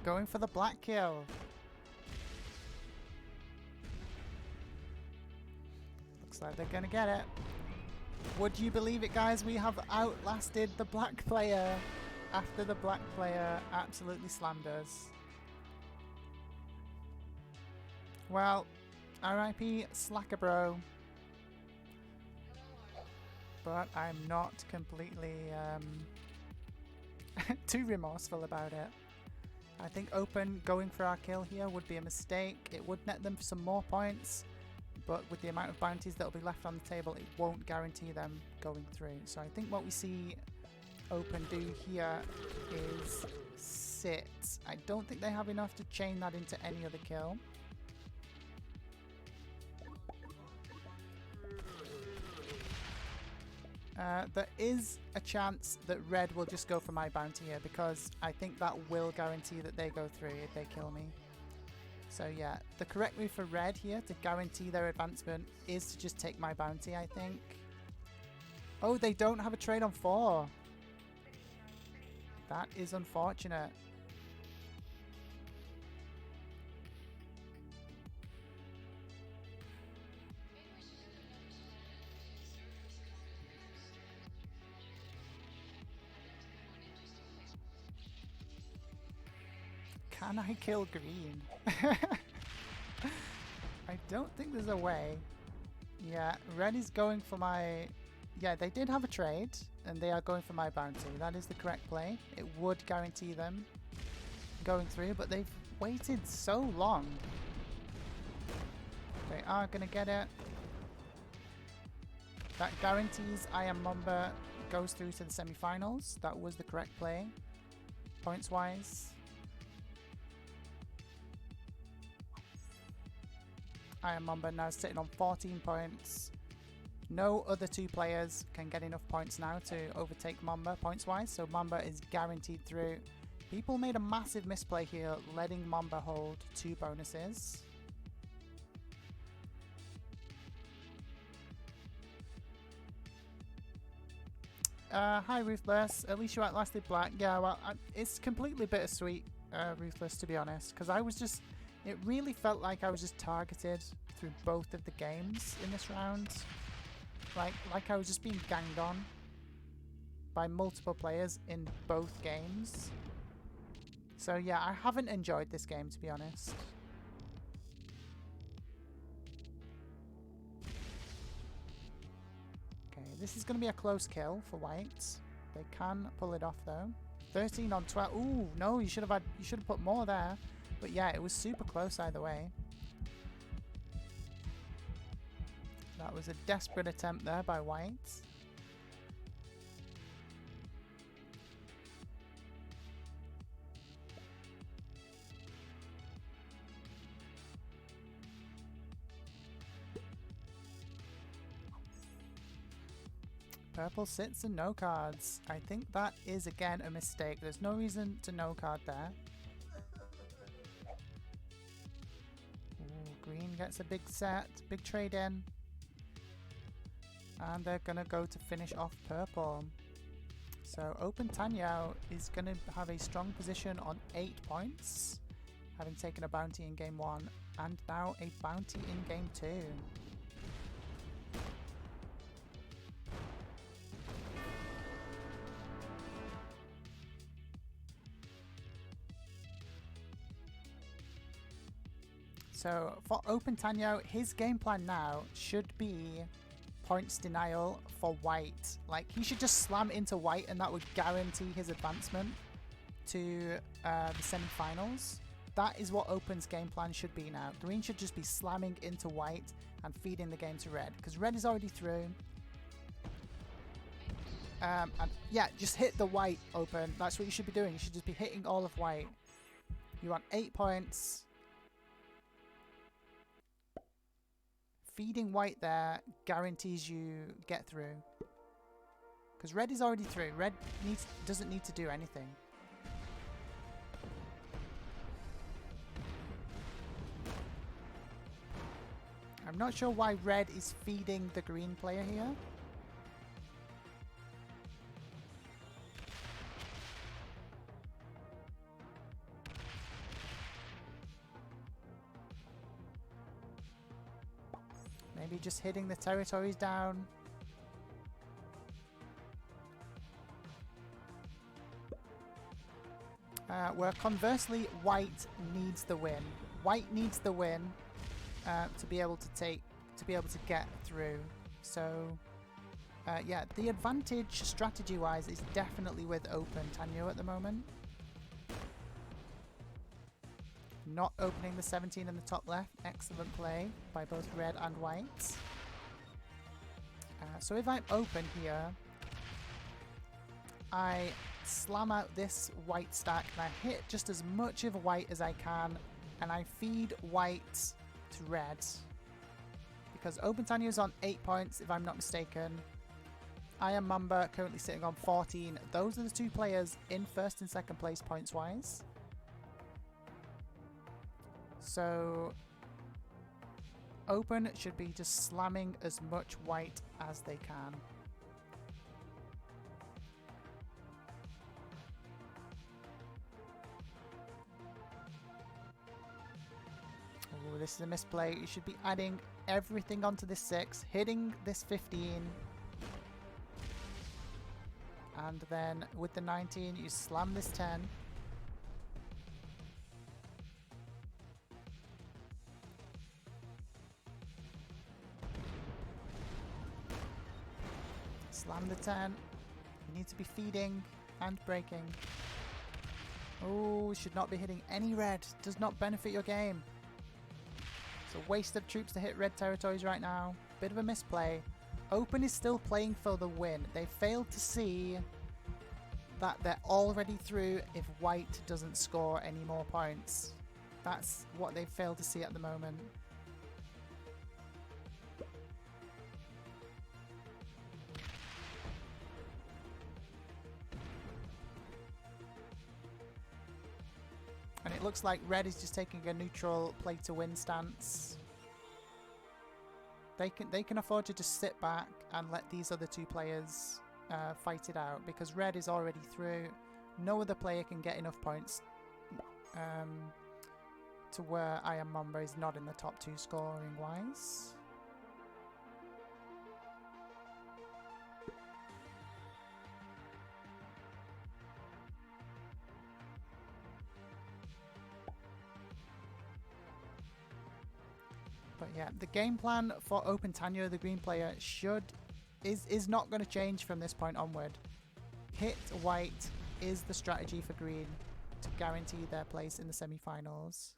Going for the black kill. Looks like they're gonna get it. Would you believe it, guys? We have outlasted the black player after the black player absolutely slammed us. Well, RIP Slacker Bro. But I'm not completely too remorseful about it. I think open going for our kill here would be a mistake. It would net them some more points, but with the amount of bounties that will be left on the table, it won't guarantee them going through. So I think what we see open do here is sit. I don't think they have enough to chain that into any other kill. There is a chance that red will just go for my bounty here because I think that will guarantee that they go through if they kill me. So yeah, the correct move for red here to guarantee their advancement is to just take my bounty, I think. Oh, they don't have a trade on 4. That is unfortunate. Can I kill green? I don't think there's a way. Yeah, red is going for my... Yeah, they did have a trade, and they are going for my bounty. That is the correct play. It would guarantee them going through, but they've waited so long. They are going to get it. That guarantees I Am Mamba goes through to the semi-finals. That was the correct play, points-wise. I Am Mamba now sitting on 14 points. No other 2 players can get enough points now to overtake Mamba points-wise, so Mamba is guaranteed through. People made a massive misplay here, letting Mamba hold 2 bonuses. Hi Ruthless, at least you outlasted black. Yeah, well, it's completely bittersweet, Ruthless, to be honest, because I was just It really felt like I was just targeted through both of the games in this round. Like I was just being ganged on by multiple players in both games. So yeah, I haven't enjoyed this game, to be honest. Okay, this is going to be a close kill for white. They can pull it off though. 13 on 12. Ooh, no, you should have put more there. But yeah, it was super close either way. That was a desperate attempt there by white. Purple sits and no cards. I think that is again a mistake. There's no reason to no card there. Ooh, green gets a big set, big trade in. And they're gonna go to finish off purple. So Open Tanyao is gonna have a strong position on 8 points, having taken a bounty in game 1 and now a bounty in game 2. So for Open Tanyao, his game plan now should be points denial for white. Like, he should just slam into white and that would guarantee his advancement to the semi-finals. That is what Open's game plan should be now. Green should just be slamming into white and feeding the game to red, because red is already through. And yeah, just hit the white, Open. That's what you should be doing. You should just be hitting all of white. You want 8 points. Feeding white there guarantees you get through. Because red is already through. Red doesn't need to do anything. I'm not sure why red is feeding the green player here. Maybe just hitting the territories down. Where conversely, white needs the win. White needs the win to be able to get through. So yeah, the advantage strategy-wise is definitely with Open Tanyao at the moment. Not opening the 17 in the top left. Excellent play by both red and white. So if I'm open here, I slam out this white stack and I hit just as much of white as I can, and I feed white to red. Because Open Tanyao is on 8 points, if I'm not mistaken. I am Mamba currently sitting on 14. Those are the two players in first and second place points-wise. So Open should be just slamming as much white as they can. Oh, this is a misplay. You should be adding everything onto this 6, hitting this 15. And then with the 19, you slam this 10. Slam the 10. You need to be feeding and breaking. Oh, should not be hitting any red. Does not benefit your game. It's a waste of troops to hit red territories right now. Bit of a misplay. Open is still playing for the win. They failed to see that they're already through if white doesn't score any more points. That's what they failed to see at the moment. And it looks like red is just taking a neutral play to win stance. They can afford to just sit back and let these other two players fight it out, because red is already through. No other player can get enough points to where I Am Mamba is not in the top 2 scoring wise. But yeah, the game plan for Open Tanya, the green player, is not going to change from this point onward. Hit white is the strategy for green to guarantee their place in the semi-finals.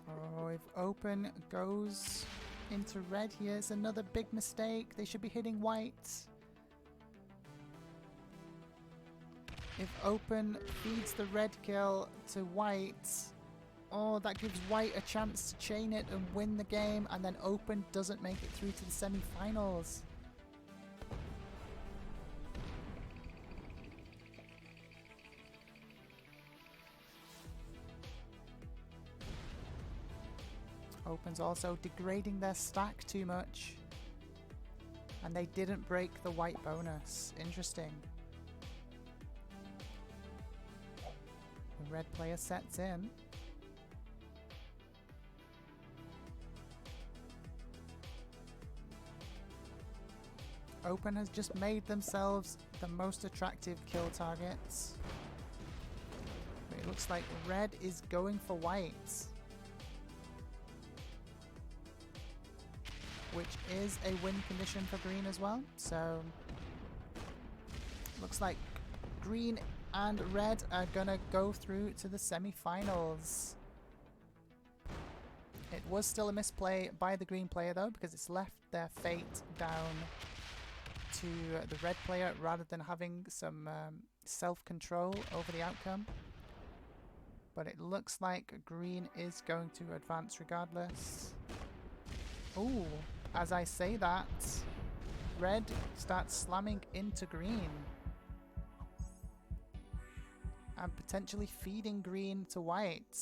Oh, if open goes into red here, it's another big mistake. They should be hitting white. If open feeds the red kill to white, oh, that gives white a chance to chain it and win the game, and then open doesn't make it through to the semi-finals. Open's also degrading their stack too much. And they didn't break the white bonus. Interesting. The red player sets in. Open has just made themselves the most attractive kill targets. But it looks like red is going for white, which is a win condition for green as well. So looks like green and red are gonna go through to the semi-finals. It was still a misplay by the green player though, because it's left their fate down to the red player rather than having some self-control over the outcome. But it looks like green is going to advance regardless. Ooh, as I say that, red starts slamming into green and potentially feeding green to white.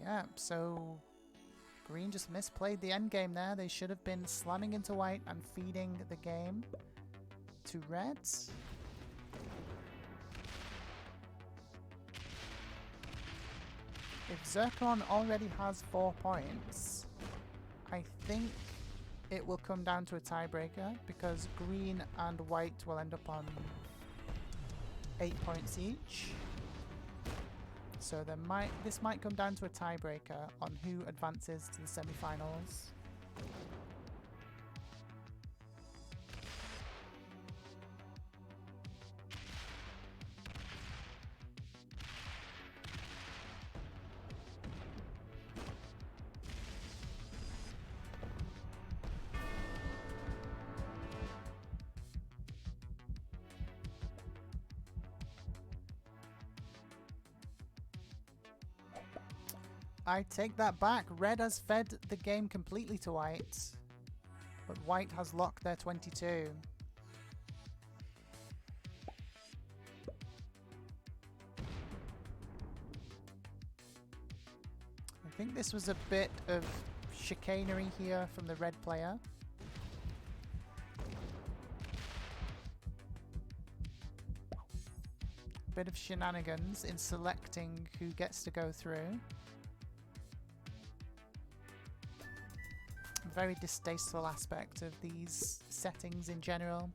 Yeah, so green just misplayed the endgame there. They should have been slamming into white and feeding the game to red. If Zircon already has 4 points, I think it will come down to a tiebreaker because green and white will end up on 8 points each. So this might come down to a tiebreaker on who advances to the semi-finals. I take that back. Red has fed the game completely to white, but white has locked their 22. I think this was a bit of chicanery here from the red player. A bit of shenanigans in selecting who gets to go through. Very distasteful aspect of these settings in general.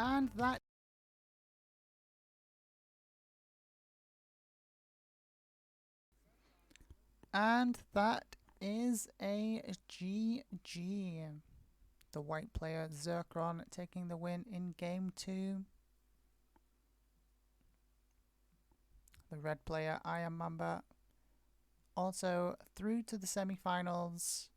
And that is a GG. The white player Zircron taking the win in game 2. The red player Iron Mamba also through to the semi-finals.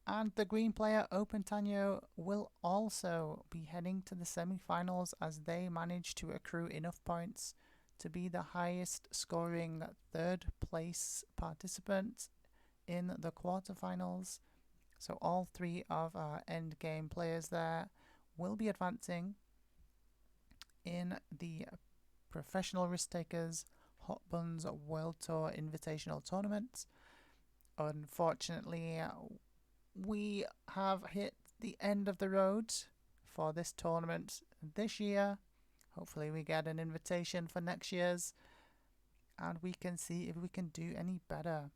And the green player Open Tanyo will also be heading to the semi-finals as they manage to accrue enough points to be the highest scoring third place participant in the quarterfinals. So all 3 of our end game players there will be advancing in the Professional Risk Takers Hot Bunz World Tour Invitational Tournament. Unfortunately, we have hit the end of the road for this tournament this year. Hopefully we get an invitation for next year's and we can see if we can do any better.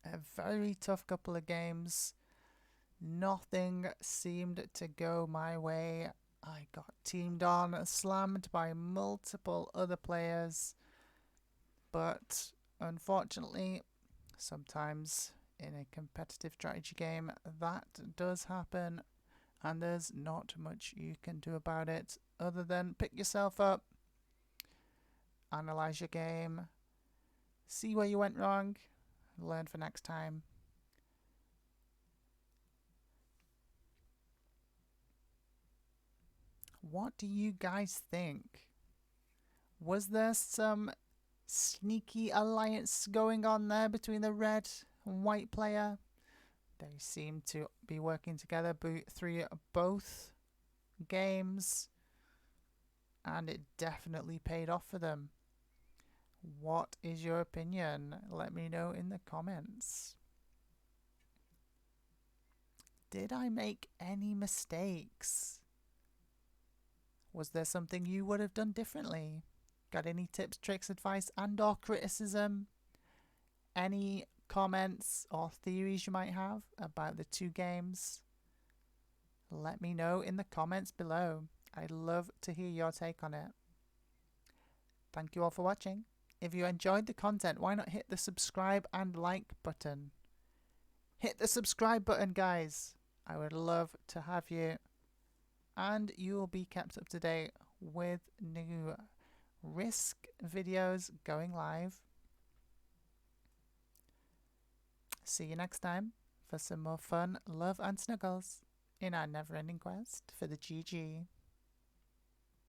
A very tough couple of games. Nothing seemed to go my way. I got teamed on, slammed by multiple other players. But unfortunately, sometimes in a competitive strategy game that does happen, and there's not much you can do about it other than pick yourself up, analyze your game, see where you went wrong, learn for next time. What do you guys think? Was there some sneaky alliance going on there between the red and white player? They seem to be working together through both games, and it definitely paid off for them. What is your opinion? Let me know in the comments. Did I make any mistakes? Was there something you would have done differently? Got any tips, tricks, advice, and/or criticism? Any comments or theories you might have about the 2 games? Let me know in the comments below. I'd love to hear your take on it. Thank you all for watching. If you enjoyed the content, why not hit the subscribe and like button? Hit the subscribe button, guys. I would love to have you. And you will be kept up to date with new Risk videos going live. See you next time for some more fun, love and snuggles in our never-ending quest for the GG.